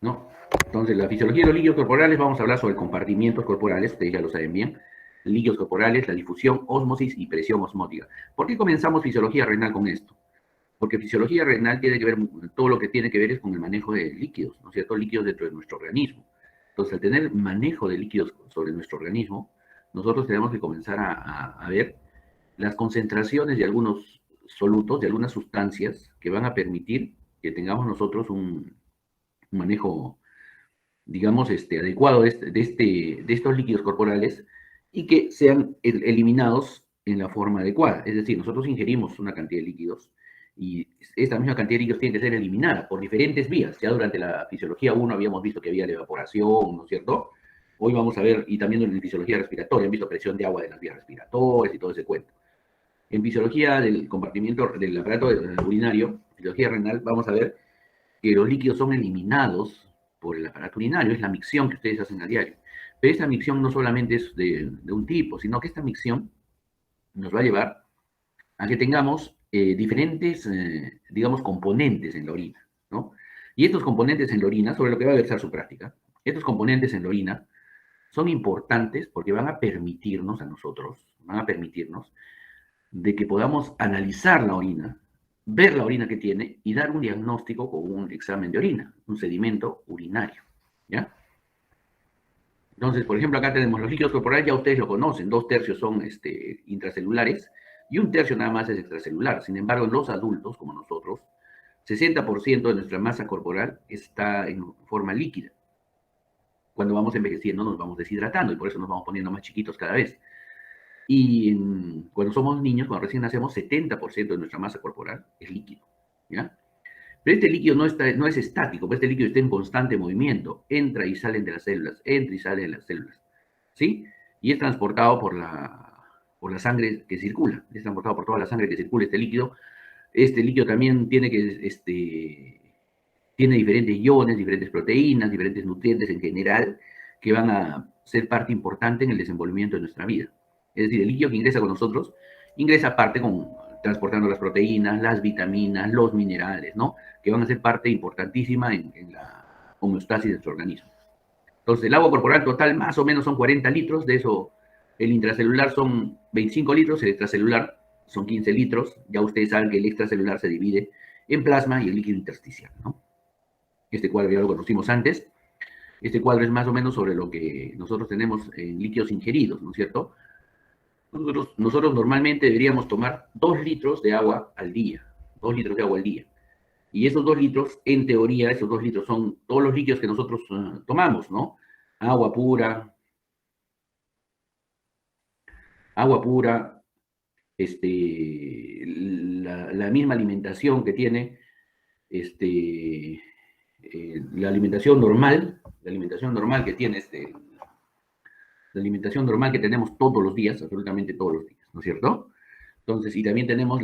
¿no? Entonces, la fisiología de los líquidos corporales, vamos a hablar sobre compartimientos corporales, ustedes ya lo saben bien, líquidos corporales, la difusión, ósmosis y presión osmótica. ¿Por qué comenzamos fisiología renal con esto? Porque fisiología renal tiene que ver, todo lo que tiene que ver es con el manejo de líquidos, ¿no es cierto? Líquidos dentro de nuestro organismo. Entonces, al tener manejo de líquidos sobre nuestro organismo, nosotros tenemos que comenzar a ver las concentraciones de algunos solutos, de algunas sustancias que van a permitir que tengamos nosotros un manejo, digamos, adecuado de estos líquidos corporales y que sean eliminados en la forma adecuada. Es decir, nosotros ingerimos una cantidad de líquidos y esta misma cantidad de líquidos tiene que ser eliminada por diferentes vías. Ya durante la fisiología 1 habíamos visto que había la evaporación, ¿no es cierto? Hoy vamos a ver, y también en fisiología respiratoria, han visto presión de agua de las vías respiratorias y todo ese cuento. En fisiología del compartimiento del aparato urinario, fisiología renal, vamos a ver que los líquidos son eliminados por el aparato urinario, es la micción que ustedes hacen a diario. Pero esta micción no solamente es de un tipo, sino que esta micción nos va a llevar a que tengamos diferentes, digamos, componentes en la orina, ¿no? Y estos componentes en la orina, sobre lo que va a versar su práctica, estos componentes en la orina son importantes porque van a permitirnos a nosotros, van a permitirnos de que podamos analizar la orina, ver la orina que tiene y dar un diagnóstico con un examen de orina, un sedimento urinario, ¿ya? Entonces, por ejemplo, acá tenemos los líquidos corporales, ya ustedes lo conocen, 2/3 son intracelulares y 1/3 nada más es extracelular. Sin embargo, en los adultos, como nosotros, 60% de nuestra masa corporal está en forma líquida. Cuando vamos envejeciendo nos vamos deshidratando y por eso nos vamos poniendo más chiquitos cada vez. Y cuando somos niños, cuando recién nacemos, 70% de nuestra masa corporal es líquido, ¿ya? Pero este líquido no es estático, pues este líquido está en constante movimiento, entra y sale de las células, entra y sale de las células, ¿sí? Y es transportado por la sangre que circula, es transportado por toda la sangre que circula este líquido. Este líquido también tiene diferentes iones, diferentes proteínas, diferentes nutrientes en general, que van a ser parte importante en el desenvolvimiento de nuestra vida. Es decir, el líquido que ingresa con nosotros, ingresa parte transportando las proteínas, las vitaminas, los minerales, ¿no? Que van a ser parte importantísima en la homeostasis de nuestro organismo. Entonces, el agua corporal total más o menos son 40 litros, de eso el intracelular son 25 litros, el extracelular son 15 litros. Ya ustedes saben que el extracelular se divide en plasma y el líquido intersticial, ¿no? Este cuadro ya lo conocimos antes. Este cuadro es más o menos sobre lo que nosotros tenemos en líquidos ingeridos, ¿no es cierto? Nosotros normalmente deberíamos tomar 2 litros de agua al día, 2 litros de agua al día. Y esos 2 litros, en teoría, esos 2 litros son todos los líquidos que nosotros tomamos, ¿no? Agua pura, agua pura, la misma alimentación que tiene, la alimentación normal que tiene la alimentación normal que tenemos todos los días, absolutamente todos los días, ¿no es cierto? Entonces, y también tenemos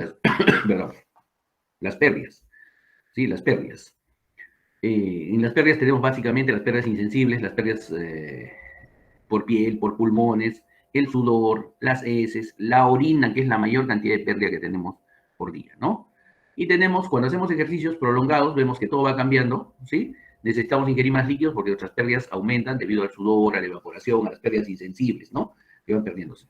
perdón, las pérdidas, ¿sí? Las pérdidas. En las pérdidas tenemos básicamente las pérdidas insensibles, las pérdidas por piel, por pulmones, el sudor, las heces, la orina, que es la mayor cantidad de pérdida que tenemos por día, ¿no? Y tenemos, cuando hacemos ejercicios prolongados, vemos que todo va cambiando, ¿sí? Necesitamos ingerir más líquidos porque nuestras pérdidas aumentan debido al sudor, a la evaporación, a las pérdidas insensibles, ¿no? Que van perdiéndose.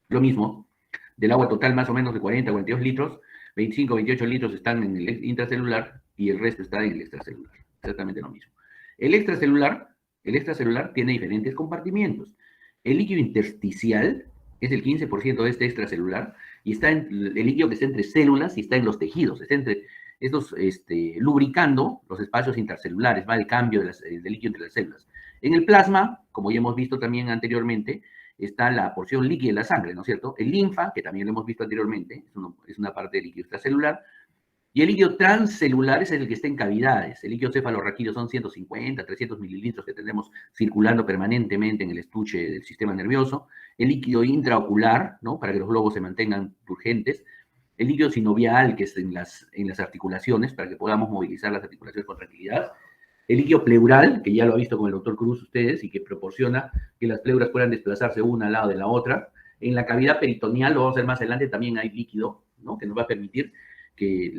Lo mismo, del agua total más o menos de 40 a 42 litros, 25 o 28 litros están en el intracelular y el resto está en el extracelular. Exactamente lo mismo. El extracelular, el extracelular tiene diferentes compartimientos. El líquido intersticial es el 15% de este extracelular y está en el líquido que está entre células y está en los tejidos, está entre estos lubricando los espacios intracelulares, va el cambio del líquido entre las células. En el plasma, como ya hemos visto también anteriormente, está la porción líquida de la sangre, ¿no es cierto? El linfa, que también lo hemos visto anteriormente, es una parte del líquido extracelular, y el líquido transcelular es el que está en cavidades. El líquido cefalorraquídeo son 150, 300 mililitros que tenemos circulando permanentemente en el estuche del sistema nervioso. El líquido intraocular, ¿no? Para que los globos se mantengan turgentes. El líquido sinovial, que es en las articulaciones, para que podamos movilizar las articulaciones con tranquilidad. El líquido pleural, que ya lo ha visto con el doctor Cruz ustedes, y que proporciona que las pleuras puedan desplazarse una al lado de la otra. En la cavidad peritoneal, lo vamos a ver más adelante, también hay líquido, ¿no? Que nos va a permitir que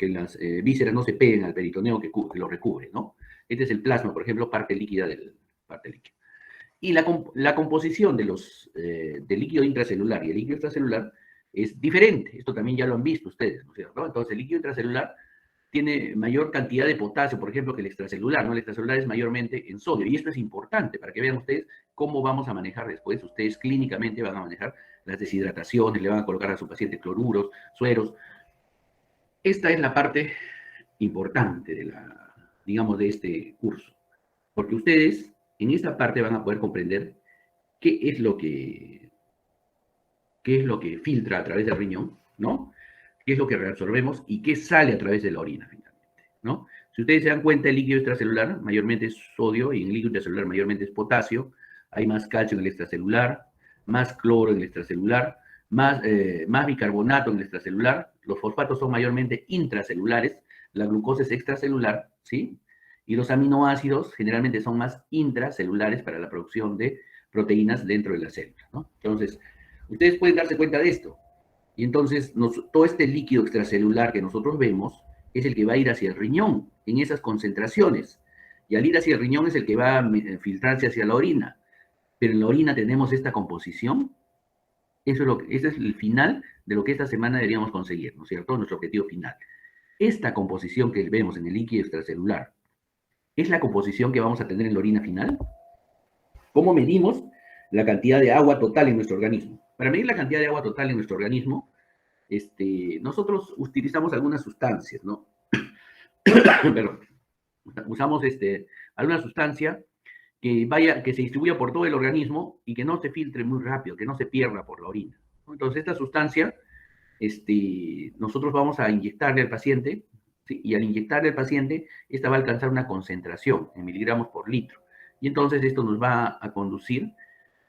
las vísceras no se peguen al peritoneo que lo recubre, ¿no? Este es el plasma, por ejemplo, parte líquida del parte líquida. Y la composición del líquido intracelular y el líquido extracelular es diferente. Esto también ya lo han visto ustedes, ¿no es cierto? Entonces, el líquido intracelular tiene mayor cantidad de potasio, por ejemplo, que el extracelular, ¿no? El extracelular es mayormente en sodio. Y esto es importante para que vean ustedes cómo vamos a manejar después. Ustedes clínicamente van a manejar las deshidrataciones, le van a colocar a su paciente cloruros, sueros. Esta es la parte importante de digamos, de este curso. Porque ustedes en esta parte van a poder comprender qué es lo que filtra a través del riñón, ¿no? Qué es lo que reabsorbemos y qué sale a través de la orina, finalmente, ¿no? Si ustedes se dan cuenta, el líquido extracelular mayormente es sodio y en el líquido intracelular mayormente es potasio. Hay más calcio en el extracelular, más cloro en el extracelular, más bicarbonato en el extracelular. Los fosfatos son mayormente intracelulares, la glucosa es extracelular, ¿sí? Y los aminoácidos generalmente son más intracelulares para la producción de proteínas dentro de la célula, ¿no? Entonces, ustedes pueden darse cuenta de esto. Y entonces, todo este líquido extracelular que nosotros vemos es el que va a ir hacia el riñón, en esas concentraciones. Y al ir hacia el riñón es el que va a filtrarse hacia la orina. Pero en la orina tenemos esta composición. Ese es el final de lo que esta semana deberíamos conseguir, ¿no es cierto? Nuestro objetivo final. Esta composición que vemos en el líquido extracelular, ¿es la composición que vamos a tener en la orina final? ¿Cómo medimos la cantidad de agua total en nuestro organismo? Para medir la cantidad de agua total en nuestro organismo, nosotros utilizamos algunas sustancias, ¿no? Perdón. Usamos alguna sustancia que se distribuya por todo el organismo y que no se filtre muy rápido, que no se pierda por la orina. Entonces, esta sustancia, nosotros vamos a inyectarle al paciente, ¿sí? Y al inyectarle al paciente, esta va a alcanzar una concentración en miligramos por litro. Y entonces esto nos va a conducir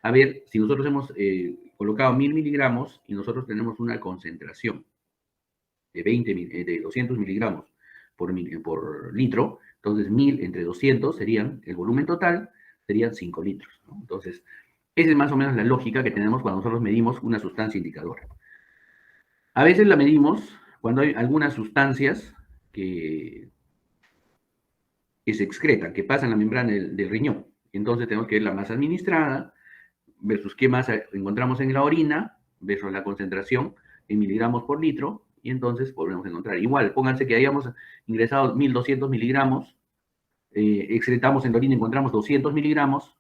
a ver si nosotros hemos colocado 1000 miligramos y nosotros tenemos una concentración de 200 miligramos por litro, entonces 1000 entre 200 serían, el volumen total serían 5 litros, ¿no? Entonces, esa es más o menos la lógica que tenemos cuando nosotros medimos una sustancia indicadora. A veces la medimos cuando hay algunas sustancias que se excretan, que pasan la membrana del riñón. Entonces tenemos que ver la masa administrada versus qué masa encontramos en la orina versus la concentración en miligramos por litro, y entonces volvemos a encontrar. Igual, pónganse que hayamos ingresado 1200 miligramos, excretamos en la orina, encontramos 200 miligramos,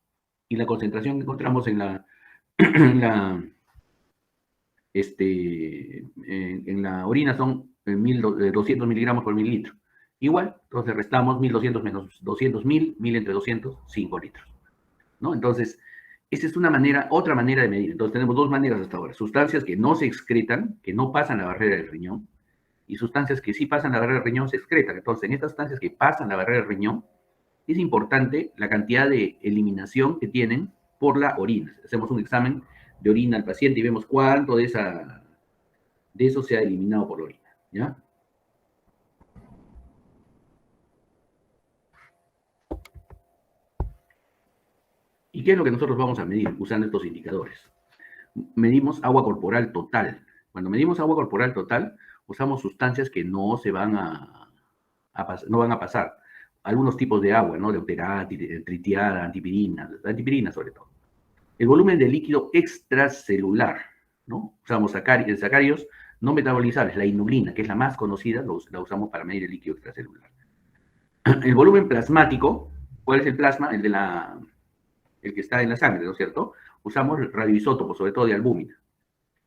y la concentración que encontramos en la orina son 200 miligramos por mililitro. Igual, entonces restamos 1200 menos 200, 1000 entre 200, 5 litros, ¿no? Entonces, esa es otra manera de medir. Entonces, tenemos dos maneras hasta ahora. Sustancias que no se excretan, que no pasan la barrera del riñón, y sustancias que sí pasan la barrera del riñón se excretan. Entonces, en estas sustancias que pasan la barrera del riñón, es importante la cantidad de eliminación que tienen por la orina. Hacemos un examen de orina al paciente y vemos cuánto de eso se ha eliminado por la orina, ¿ya? ¿Y qué es lo que nosotros vamos a medir usando estos indicadores? Medimos agua corporal total. Cuando medimos agua corporal total, usamos sustancias que no van a pasar. Algunos tipos de agua, ¿no? Deuterati, tritiada, antipirina sobre todo. El volumen de líquido extracelular, ¿no? Usamos sacáridos no metabolizables, la inulina, que es la más conocida, la usamos para medir el líquido extracelular. El volumen plasmático, ¿cuál es el plasma? El que está en la sangre, ¿no es cierto? Usamos radioisótopos, sobre todo de albúmina.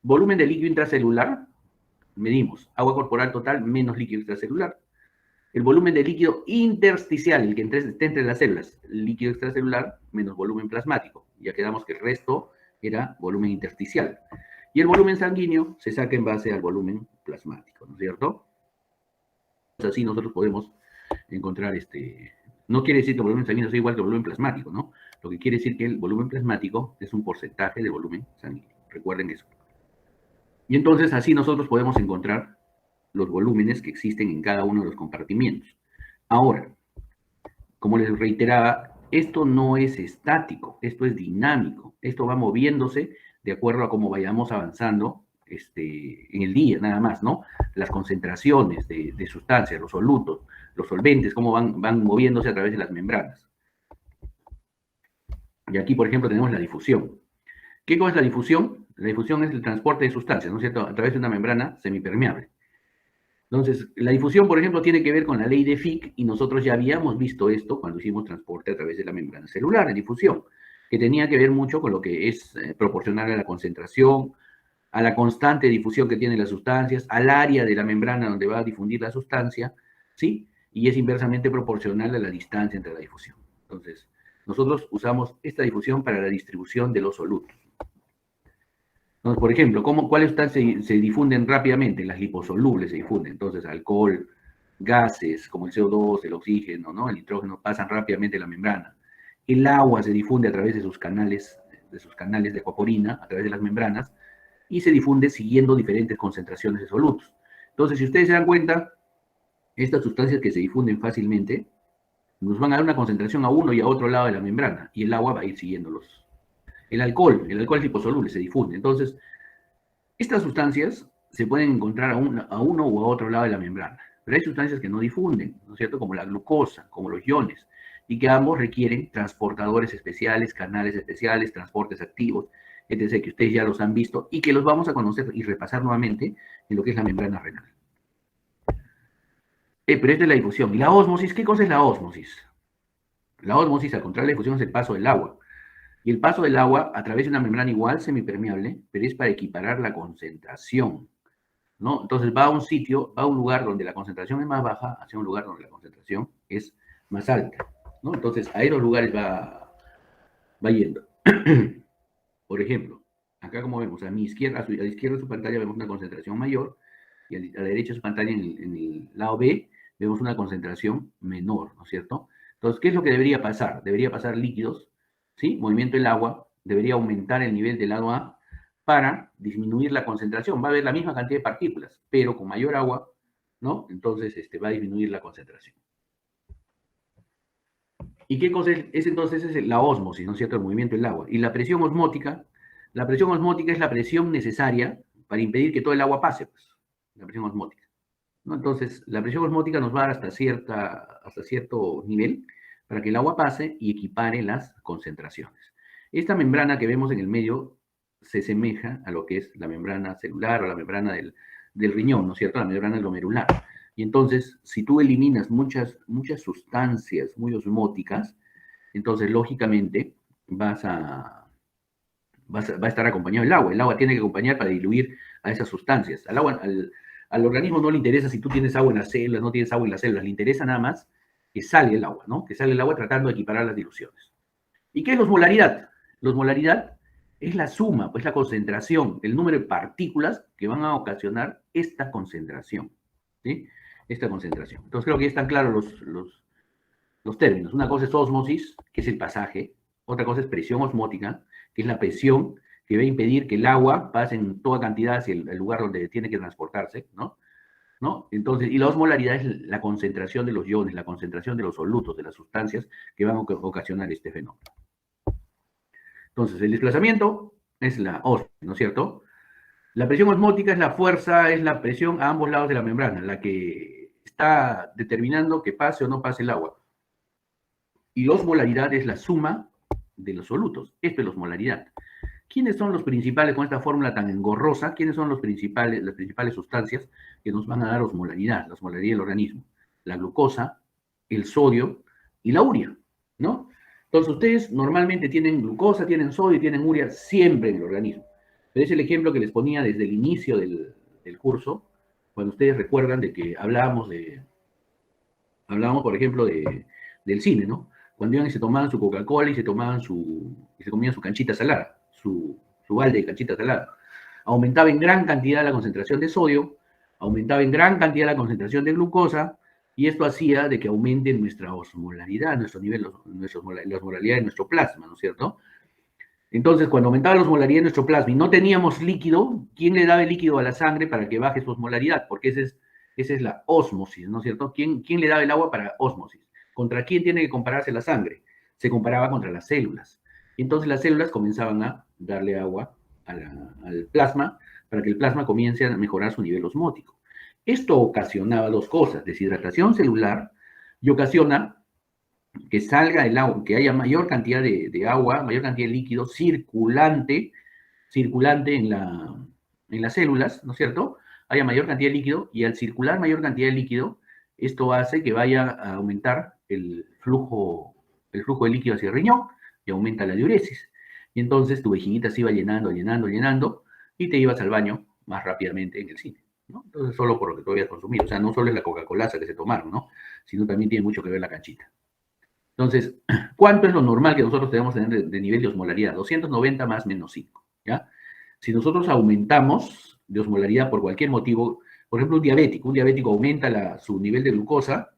Volumen de líquido intracelular, medimos agua corporal total menos líquido extracelular. El volumen de líquido intersticial, el que esté entre las células, líquido extracelular menos volumen plasmático. Ya quedamos que el resto era volumen intersticial. Y el volumen sanguíneo se saca en base al volumen plasmático, ¿no es cierto? Así nosotros podemos encontrar no quiere decir que el volumen sanguíneo sea igual que el volumen plasmático, ¿no? Lo que quiere decir que el volumen plasmático es un porcentaje de volumen sanguíneo. Recuerden eso. Y entonces así nosotros podemos encontrar los volúmenes que existen en cada uno de los compartimientos. Ahora, como les reiteraba, esto no es estático, esto es dinámico. Esto va moviéndose de acuerdo a cómo vayamos avanzando en el día, nada más, ¿no? Las concentraciones de sustancias, los solutos, los solventes, cómo van moviéndose a través de las membranas. Y aquí, por ejemplo, tenemos la difusión. ¿Qué cosa es la difusión? La difusión es el transporte de sustancias, ¿no es cierto?, a través de una membrana semipermeable. Entonces, la difusión, por ejemplo, tiene que ver con la ley de Fick, y nosotros ya habíamos visto esto cuando hicimos transporte a través de la membrana celular, en difusión, que tenía que ver mucho con lo que es proporcional a la concentración, a la constante difusión que tienen las sustancias, al área de la membrana donde va a difundir la sustancia, ¿sí? Y es inversamente proporcional a la distancia entre la difusión. Entonces, nosotros usamos esta difusión para la distribución de los solutos. Entonces, por ejemplo, ¿cuáles sustancias se difunden rápidamente? Las liposolubles se difunden. Entonces, alcohol, gases como el CO2, el oxígeno, ¿no?, el nitrógeno, pasan rápidamente la membrana. El agua se difunde a través de sus canales de acuaporina, a través de las membranas, y se difunde siguiendo diferentes concentraciones de solutos. Entonces, si ustedes se dan cuenta, estas sustancias que se difunden fácilmente nos van a dar una concentración a uno y a otro lado de la membrana, y el agua va a ir siguiéndolos. El alcohol es liposoluble, se difunde. Entonces, estas sustancias se pueden encontrar a uno u a otro lado de la membrana, pero hay sustancias que no difunden, ¿no es cierto?, como la glucosa, como los iones, y que ambos requieren transportadores especiales, canales especiales, transportes activos, etc., que ustedes ya los han visto y que los vamos a conocer y repasar nuevamente en lo que es la membrana renal. Pero esta es la difusión. ¿Y la ósmosis? ¿Qué cosa es la ósmosis? La ósmosis, al contrario de la difusión, es el paso del agua. Y el paso del agua a través de una membrana igual semipermeable, pero es para equiparar la concentración, ¿no? Entonces va a un sitio, va a un lugar donde la concentración es más baja, hacia un lugar donde la concentración es más alta, ¿no? Entonces a esos lugares va yendo. Por ejemplo, acá como vemos, a la izquierda de su pantalla vemos una concentración mayor, y a la derecha de su pantalla, en el lado B, vemos una concentración menor, ¿no es cierto? Entonces, ¿qué es lo que debería pasar? Debería pasar líquidos, ¿sí? Movimiento del agua, debería aumentar el nivel del lado A para disminuir la concentración. Va a haber la misma cantidad de partículas, pero con mayor agua, ¿no? Entonces, va a disminuir la concentración. ¿Y qué cosa es entonces? Es la ósmosis, ¿no es cierto?, el movimiento del agua. Y la presión osmótica es la presión necesaria para impedir que todo el agua pase, pues, la presión osmótica, ¿no? Entonces, la presión osmótica nos va a dar hasta cierto nivel para que el agua pase y equipare las concentraciones. Esta membrana que vemos en el medio se asemeja a lo que es la membrana celular o la membrana del riñón, ¿no es cierto?, la membrana glomerular. Y entonces, si tú eliminas muchas sustancias muy osmóticas, entonces, lógicamente, va a estar acompañado el agua. El agua tiene que acompañar para diluir a esas sustancias. Al organismo no le interesa si tú tienes agua en las células, no tienes agua en las células, le interesa nada más que sale el agua, ¿no? Que sale el agua tratando de equiparar las diluciones. ¿Y qué es la osmolaridad? La osmolaridad es la suma, pues la concentración, el número de partículas que van a ocasionar esta concentración, ¿sí? Esta concentración. Entonces creo que ya están claros los términos. Una cosa es ósmosis, que es el pasaje. Otra cosa es presión osmótica, que es la presión que va a impedir que el agua pase en toda cantidad hacia el lugar donde tiene que transportarse, ¿no? Entonces, y la osmolaridad es la concentración de los iones, la concentración de los solutos, de las sustancias que van a ocasionar este fenómeno. Entonces, el desplazamiento es la ósmosis, ¿no es cierto? La presión osmótica es la fuerza, es la presión a ambos lados de la membrana, la que está determinando que pase o no pase el agua. Y la osmolaridad es la suma de los solutos. Esto es la osmolaridad. ¿Quiénes son los principales, con esta fórmula tan engorrosa, quiénes son las principales sustancias que nos van a dar osmolaridad, la osmolaridad del organismo? La glucosa, el sodio y la urea, ¿no? Entonces, ustedes normalmente tienen glucosa, tienen sodio y tienen urea siempre en el organismo. Pero es el ejemplo que les ponía desde el inicio del curso, cuando ustedes recuerdan de que hablábamos, por ejemplo, del cine, ¿no? Cuando iban y se tomaban su Coca-Cola y se comían su canchita salada, su balde de canchita salada. Aumentaba en gran cantidad la concentración de sodio, aumentaba en gran cantidad la concentración de glucosa, y esto hacía de que aumente nuestra osmolaridad, nuestro nivel, la osmolaridad de nuestro plasma, ¿no es cierto? Entonces, cuando aumentaba la osmolaridad de nuestro plasma y no teníamos líquido, ¿quién le daba el líquido a la sangre para que baje su osmolaridad? Porque esa es la ósmosis, ¿no es cierto? ¿Quién le daba el agua para ósmosis? ¿Contra quién tiene que compararse la sangre? Se comparaba contra las células. Entonces las células comenzaban a darle agua al plasma para que el plasma comience a mejorar su nivel osmótico. Esto ocasionaba dos cosas, deshidratación celular, y ocasiona que salga el agua, que haya mayor cantidad de agua, mayor cantidad de líquido circulante en las células, ¿no es cierto? Haya mayor cantidad de líquido, y al circular mayor cantidad de líquido, esto hace que vaya a aumentar el flujo de líquido hacia el riñón y aumenta la diuresis. Y entonces tu vejiguita se iba llenando, llenando, llenando, y te ibas al baño más rápidamente en el cine, ¿no? Entonces, solo por lo que tú habías consumido. O sea, no solo es la Coca-Cola que se tomaron, ¿no? Sino también tiene mucho que ver la canchita. Entonces, ¿cuánto es lo normal que nosotros debemos tener de nivel de osmolaridad? 290 más menos 5, ¿ya? Si nosotros aumentamos de osmolaridad por cualquier motivo, por ejemplo, un diabético aumenta su nivel de glucosa,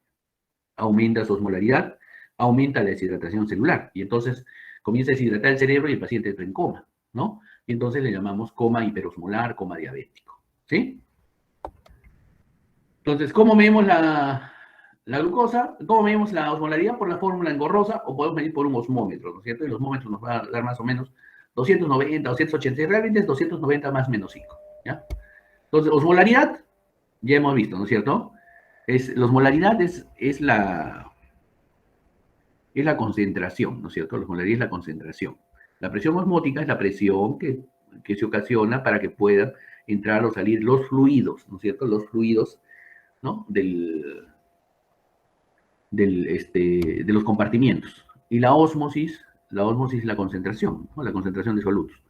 aumenta su osmolaridad, aumenta la deshidratación celular, y entonces comienza a deshidratar el cerebro y el paciente entra en coma, ¿no? Y entonces le llamamos coma hiperosmolar, coma diabético, ¿sí? Entonces, ¿cómo medimos la glucosa? ¿Cómo medimos la osmolaridad? Por la fórmula engorrosa, o podemos medir por un osmómetro, ¿no es cierto? Y el osmómetro nos va a dar más o menos 290, 280, y realmente es 290 más menos 5, ¿ya? Entonces, osmolaridad, ya hemos visto, ¿no es cierto? La osmolaridad es la concentración, ¿no es cierto? La osmolaridad es la concentración. La presión osmótica es la presión que se ocasiona para que puedan entrar o salir los fluidos, ¿no es cierto? Los fluidos, ¿no? De los compartimientos. Y la ósmosis es la concentración, ¿no? La concentración de solutos.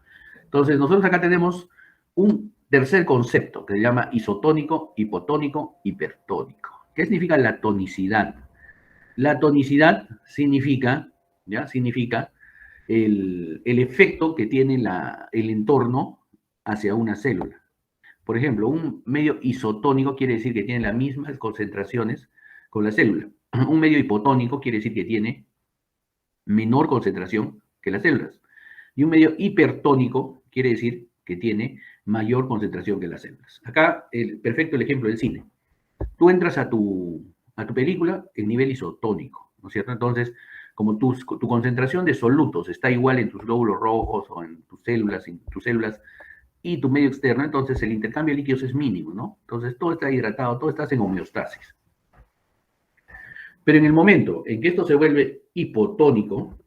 Entonces, nosotros acá tenemos un tercer concepto que se llama isotónico, hipotónico, hipertónico. ¿Qué significa la tonicidad? La tonicidad significa el efecto que tiene el entorno hacia una célula. Por ejemplo, un medio isotónico quiere decir que tiene las mismas concentraciones con la célula. Un medio hipotónico quiere decir que tiene menor concentración que las células. Y un medio hipertónico quiere decir que tiene mayor concentración que las células. Acá, perfecto el ejemplo del cine. Tú entras a tu película en nivel isotónico, ¿no es cierto? Entonces, como tu concentración de solutos está igual en tus glóbulos rojos o en tus células y tu medio externo, entonces el intercambio de líquidos es mínimo, ¿no? Entonces todo está hidratado, todo está en homeostasis. Pero en el momento en que esto se vuelve hipotónico,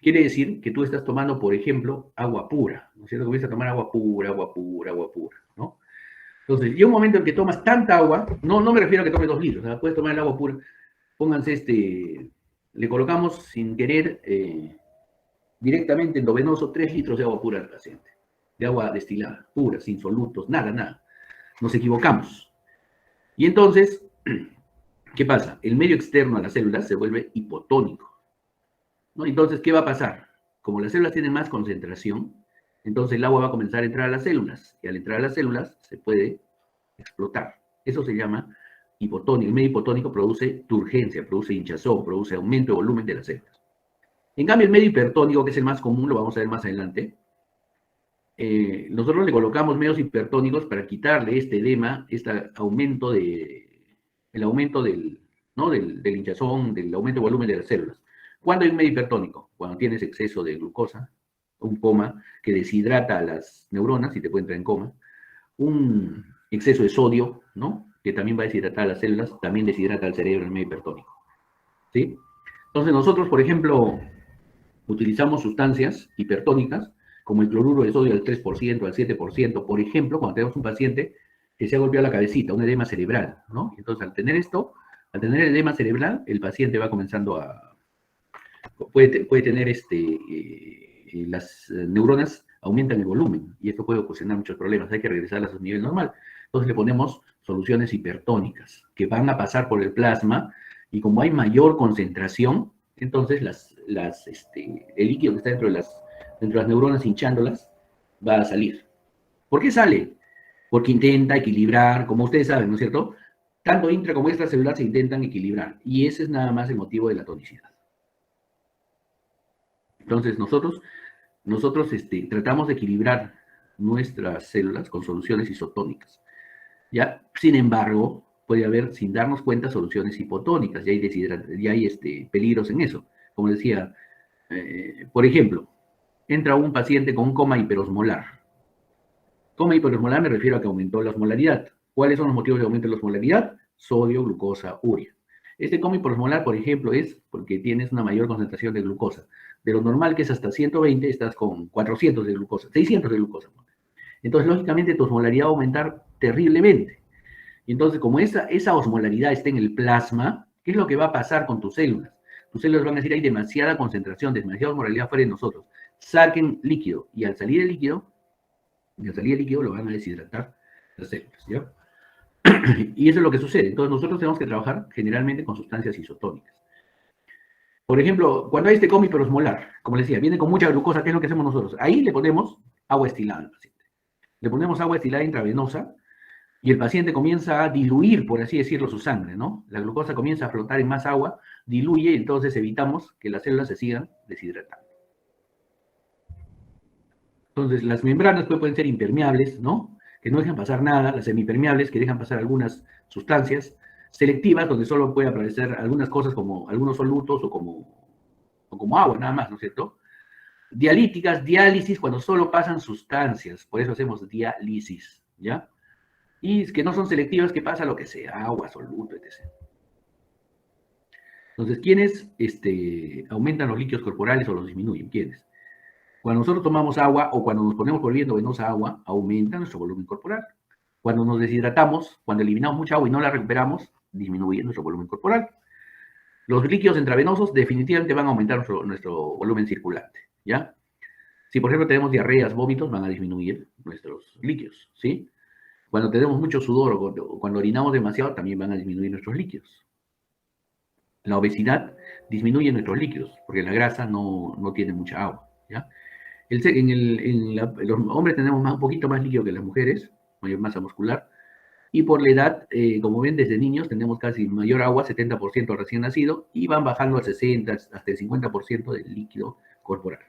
quiere decir que tú estás tomando, por ejemplo, agua pura, ¿no es cierto? Comienzas a tomar agua pura, ¿no? Entonces, llega un momento en que tomas tanta agua, no me refiero a que tomes 2 litros, ¿no? Puedes tomar el agua pura, pónganse le colocamos sin querer directamente endovenoso 3 litros de agua pura al paciente, de agua destilada, pura, sin solutos, nada. Nos equivocamos. Y entonces, ¿qué pasa? El medio externo a las células se vuelve hipotónico, ¿no? Entonces, ¿qué va a pasar? Como las células tienen más concentración, entonces el agua va a comenzar a entrar a las células, y al entrar a las células se puede explotar. Eso se llama hipotónico. El medio hipotónico produce turgencia, produce hinchazón, produce aumento de volumen de las células. En cambio, el medio hipertónico, que es el más común, lo vamos a ver más adelante, nosotros le colocamos medios hipertónicos para quitarle este edema, el aumento del hinchazón, del aumento de volumen de las células. ¿Cuándo hay un medio hipertónico? Cuando tienes exceso de glucosa, un coma que deshidrata a las neuronas y te puede entrar en coma, un exceso de sodio, ¿no? Que también va a deshidratar a las células, también deshidrata al cerebro en el medio hipertónico, ¿sí? Entonces nosotros, por ejemplo, utilizamos sustancias hipertónicas, como el cloruro de sodio al 3%, al 7%, por ejemplo, cuando tenemos un paciente que se ha golpeado la cabecita, un edema cerebral, ¿no? Entonces, al tener el edema cerebral, el paciente va comenzando puede tener las neuronas aumentan el volumen, y esto puede ocasionar muchos problemas, hay que regresarlas a su nivel normal. Entonces le ponemos soluciones hipertónicas, que van a pasar por el plasma, y como hay mayor concentración, entonces el líquido que está dentro de las neuronas hinchándolas va a salir. ¿Por qué sale? Porque intenta equilibrar, como ustedes saben, ¿no es cierto? Tanto intra como extracelular se intentan equilibrar, y ese es nada más el motivo de la tonicidad. Entonces nosotros tratamos de equilibrar nuestras células con soluciones isotónicas, ¿ya? Sin embargo, puede haber, sin darnos cuenta, soluciones hipotónicas, ya hay peligros en eso. Como decía, por ejemplo, entra un paciente con un coma hiperosmolar, Coma hiperosmolar me refiero a que aumentó la osmolaridad. ¿Cuáles son los motivos de aumento de la osmolaridad? Sodio, glucosa, urea. Este coma hiperosmolar, por ejemplo, es porque tienes una mayor concentración de glucosa. De lo normal, que es hasta 120, estás con 400 de glucosa, 600 de glucosa. Entonces, lógicamente, tu osmolaridad va a aumentar terriblemente. Y entonces, como esa osmolaridad está en el plasma, ¿qué es lo que va a pasar con tus células? Tus células van a decir, hay demasiada concentración, demasiada osmolaridad fuera de nosotros. Saquen líquido. Y al salir el líquido lo van a deshidratar las células, ¿ya? Y eso es lo que sucede. Entonces, nosotros tenemos que trabajar generalmente con sustancias isotónicas. Por ejemplo, cuando hay este coma hiperosmolar, como les decía, viene con mucha glucosa, ¿qué es lo que hacemos nosotros? Ahí le ponemos agua destilada al paciente. Le ponemos agua destilada intravenosa y el paciente comienza a diluir, por así decirlo, su sangre, ¿no? La glucosa comienza a flotar en más agua, diluye, y entonces evitamos que las células se sigan deshidratando. Entonces, las membranas pueden ser impermeables, ¿no? Que no dejan pasar nada, las semipermeables, que dejan pasar algunas sustancias, selectivas, donde solo puede aparecer algunas cosas como algunos solutos o como agua, nada más, ¿no es cierto? Dialíticas, diálisis, cuando solo pasan sustancias, por eso hacemos diálisis, ¿ya? Y que no son selectivas, que pasa lo que sea, agua, soluto, etc. Entonces, ¿quiénes aumentan los líquidos corporales o los disminuyen? ¿Quiénes? Cuando nosotros tomamos agua o cuando nos ponemos por vía venosa agua, aumenta nuestro volumen corporal. Cuando nos deshidratamos, cuando eliminamos mucha agua y no la recuperamos, disminuye nuestro volumen corporal. Los líquidos intravenosos definitivamente van a aumentar nuestro volumen circulante, ¿ya? Si, por ejemplo, tenemos diarreas, vómitos, van a disminuir nuestros líquidos, ¿sí? Cuando tenemos mucho sudor o cuando orinamos demasiado, también van a disminuir nuestros líquidos. La obesidad disminuye nuestros líquidos, porque la grasa no tiene mucha agua, ¿ya? Los hombres tenemos un poquito más líquido que las mujeres, mayor masa muscular, y por la edad, como ven, desde niños tenemos casi mayor agua, 70% recién nacido, y van bajando al 60, hasta el 50% del líquido corporal.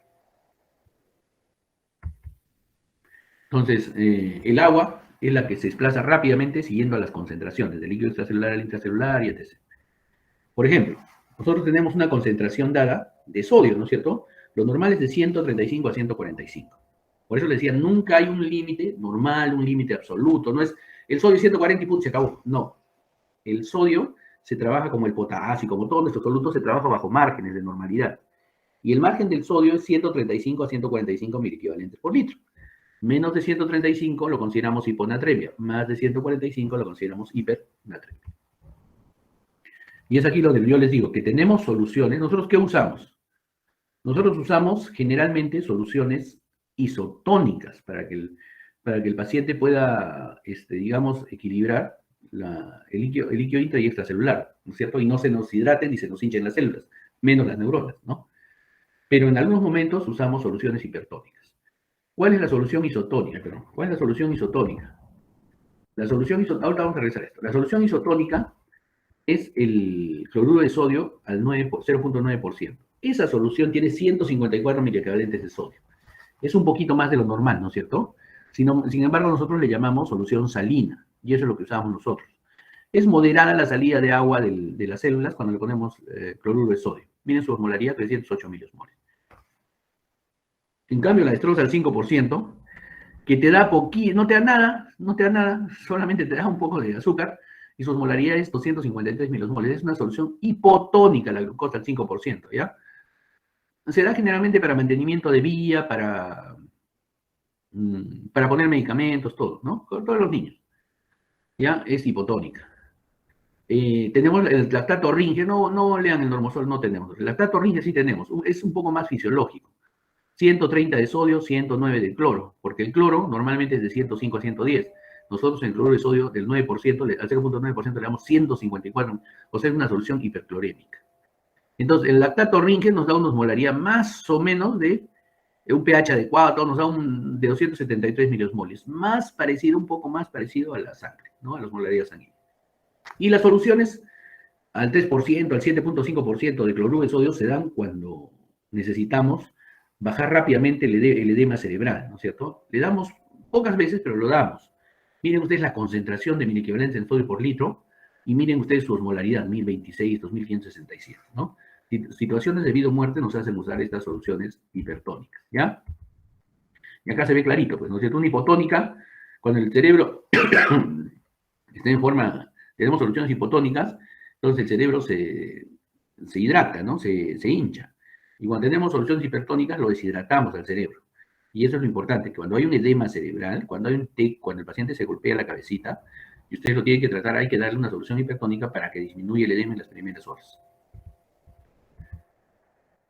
Entonces, el agua es la que se desplaza rápidamente siguiendo a las concentraciones del líquido extracelular al intracelular y etc. Por ejemplo, nosotros tenemos una concentración dada de sodio, ¿no es cierto? Lo normal es de 135 a 145. Por eso les decía, nunca hay un límite normal, un límite absoluto. No es el sodio 140 y punto, se acabó. No. El sodio se trabaja como el potasio, como todos nuestros solutos, se trabaja bajo márgenes de normalidad. Y el margen del sodio es 135 a 145 miliequivalentes por litro. Menos de 135 lo consideramos hiponatremia. Más de 145 lo consideramos hipernatremia. Y es aquí donde yo les digo que tenemos soluciones. ¿Nosotros qué usamos? Nosotros usamos generalmente soluciones isotónicas para que el paciente pueda, digamos, equilibrar el líquido intra y extracelular, ¿no es cierto? Y no se nos hidraten ni se nos hinchen las células, menos las neuronas, ¿no? Pero en algunos momentos usamos soluciones hipertónicas. ¿Cuál es la solución isotónica? ¿Cuál es la solución isotónica? Ahora vamos a revisar esto. La solución isotónica es el cloruro de sodio al 0.9%. Esa solución tiene 154 miliequivalentes de sodio. Es un poquito más de lo normal, ¿no es cierto? Sin embargo, nosotros le llamamos solución salina, y eso es lo que usamos nosotros. Es moderada la salida de agua de las células cuando le ponemos cloruro de sodio. Miren su osmolaridad, 308 miliosmoles. En cambio, la destroza al 5%, que te da poquito, no te da nada, solamente te da un poco de azúcar, y su osmolaridad es 253 milosmoles. Es una solución hipotónica la glucosa al 5%, ¿ya? Se da generalmente para mantenimiento de vía, para poner medicamentos, todo, ¿no? Con todos los niños. ¿Ya? Es hipotónica. Tenemos el lactato ringe, no lean el normosol, no tenemos. El lactato ringe sí tenemos, es un poco más fisiológico. 130 de sodio, 109 de cloro, porque el cloro normalmente es de 105 a 110. Nosotros en el cloro de sodio del 9%, al 0.9% le damos 154, o sea, es una solución hiperclorémica. Entonces, el lactato ringe nos da una osmolaridad más o menos de un pH adecuado, nos da de 273 miliosmoles, un poco más parecido a la sangre, ¿no? A la osmolaridad sanguínea. Y las soluciones al 3%, al 7.5% de cloruro de sodio se dan cuando necesitamos bajar rápidamente el edema cerebral, ¿no es cierto? Le damos pocas veces, pero lo damos. Miren ustedes la concentración de miliequivalentes en sodio por litro y miren ustedes su osmolaridad, 1026, 2567, ¿no? Situaciones de vida o muerte nos hacen usar estas soluciones hipertónicas, ¿ya? Y acá se ve clarito, pues, ¿no es cierto? Una hipotónica Cuando el cerebro está en forma, tenemos soluciones hipotónicas, entonces el cerebro se hidrata, ¿no? Se hincha. Y cuando tenemos soluciones hipertónicas, lo deshidratamos al cerebro. Y eso es lo importante, que cuando hay un edema cerebral, cuando el paciente se golpea la cabecita, y ustedes lo tienen que tratar, hay que darle una solución hipertónica para que disminuya el edema en las primeras horas.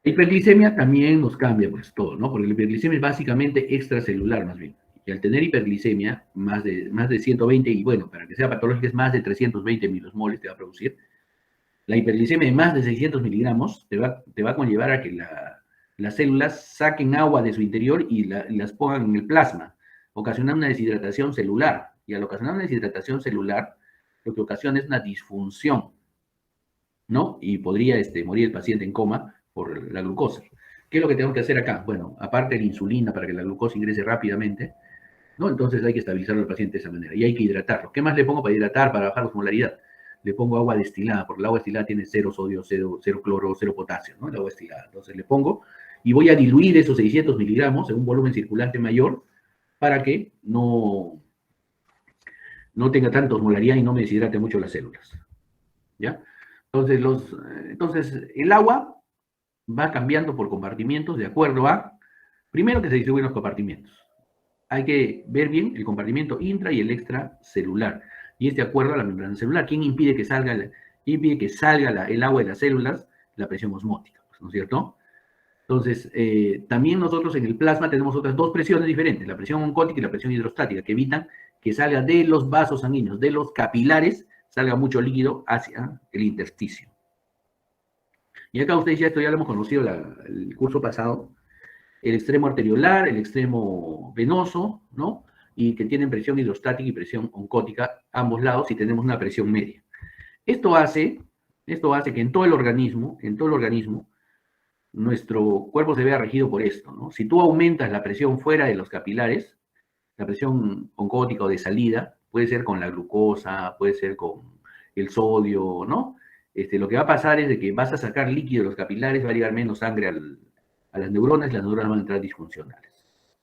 La hiperglicemia también nos cambia pues todo, ¿no? Porque la hiperglicemia es básicamente extracelular más bien. Y al tener hiperglicemia, más de 120, y bueno, para que sea patológica es más de 320 milosmoles te va a producir. La hiperglicemia de más de 600 miligramos te va a conllevar a que las células saquen agua de su interior y las pongan en el plasma, ocasionando una deshidratación celular. Y al ocasionar una deshidratación celular, lo que ocasiona es una disfunción, ¿no? Y podría morir el paciente en coma por la glucosa. ¿Qué es lo que tenemos que hacer acá? Bueno, aparte de la insulina para que la glucosa ingrese rápidamente, ¿no? Entonces hay que estabilizar al paciente de esa manera y hay que hidratarlo. ¿Qué más le pongo para hidratar, para bajar la osmolaridad? Le pongo agua destilada, porque el agua destilada tiene cero sodio, cero cloro, cero potasio, ¿no? El agua destilada. Entonces le pongo y voy a diluir esos 600 miligramos en un volumen circulante mayor para que no tenga tanta osmolaridad y no me deshidrate mucho las células. ¿Ya? Entonces, el agua va cambiando por compartimientos de acuerdo a, primero que se distribuyen los compartimientos. Hay que ver bien el compartimiento intra y el extracelular. Y es de acuerdo a la membrana celular. ¿Quién impide que salga, el agua de las células? La presión osmótica, ¿no es cierto? Entonces, también nosotros en el plasma tenemos otras dos presiones diferentes, la presión oncótica y la presión hidrostática, que evitan que salga de los vasos sanguíneos, de los capilares, salga mucho líquido hacia el intersticio. Y acá ustedes ya esto ya lo hemos conocido el curso pasado, el extremo arteriolar, el extremo venoso, ¿no? Y que tienen presión hidrostática y presión oncótica, ambos lados, y tenemos una presión media. Esto hace que en todo el organismo, nuestro cuerpo se vea regido por esto, ¿no? Si tú aumentas la presión fuera de los capilares, la presión oncótica o de salida, puede ser con la glucosa, puede ser con el sodio, ¿no? Lo que va a pasar es de que vas a sacar líquido de los capilares, va a llegar menos sangre a las neuronas y las neuronas van a entrar disfuncionales,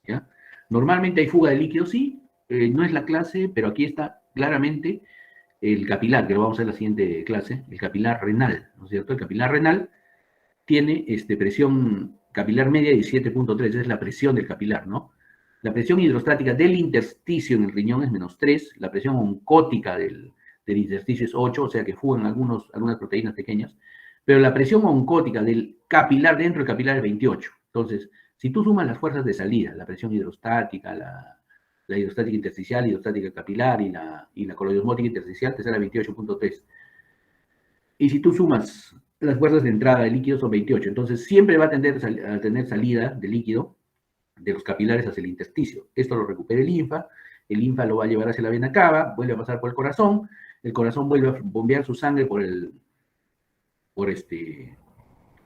¿ya? Normalmente hay fuga de líquido, sí, no es la clase, pero aquí está claramente el capilar, que lo vamos a ver en la siguiente clase, el capilar renal, ¿no es cierto? El capilar renal tiene presión capilar media de 17.3, esa es la presión del capilar, ¿no? La presión hidrostática del intersticio en el riñón es -3, la presión oncótica del intersticio es 8, o sea que fugan algunas proteínas pequeñas, pero la presión oncótica del capilar dentro del capilar es 28. Entonces, si tú sumas las fuerzas de salida, la presión hidrostática, la hidrostática intersticial, hidrostática capilar y la coloidosmótica intersticial, te sale 28.3. Y si tú sumas las fuerzas de entrada de líquido son 28, entonces siempre va a tender a tener salida de líquido de los capilares hacia el intersticio. Esto lo recupera el linfa lo va a llevar hacia la vena cava, vuelve a pasar por el corazón vuelve a bombear su sangre por el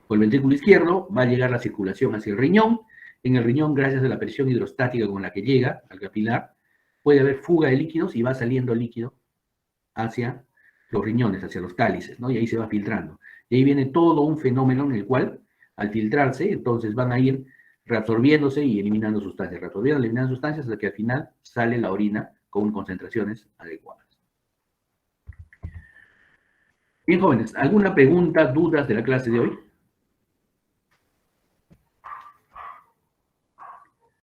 ventrículo izquierdo, va a llegar la circulación hacia el riñón, en el riñón, gracias a la presión hidrostática con la que llega al capilar, puede haber fuga de líquidos y va saliendo líquido hacia los riñones, hacia los cálices, ¿no? Y ahí se va filtrando. Y ahí viene todo un fenómeno en el cual, al filtrarse, entonces van a ir reabsorbiéndose y eliminando sustancias, eliminando sustancias hasta que al final sale la orina con concentraciones adecuadas. Bien, jóvenes, ¿alguna pregunta, dudas de la clase de hoy?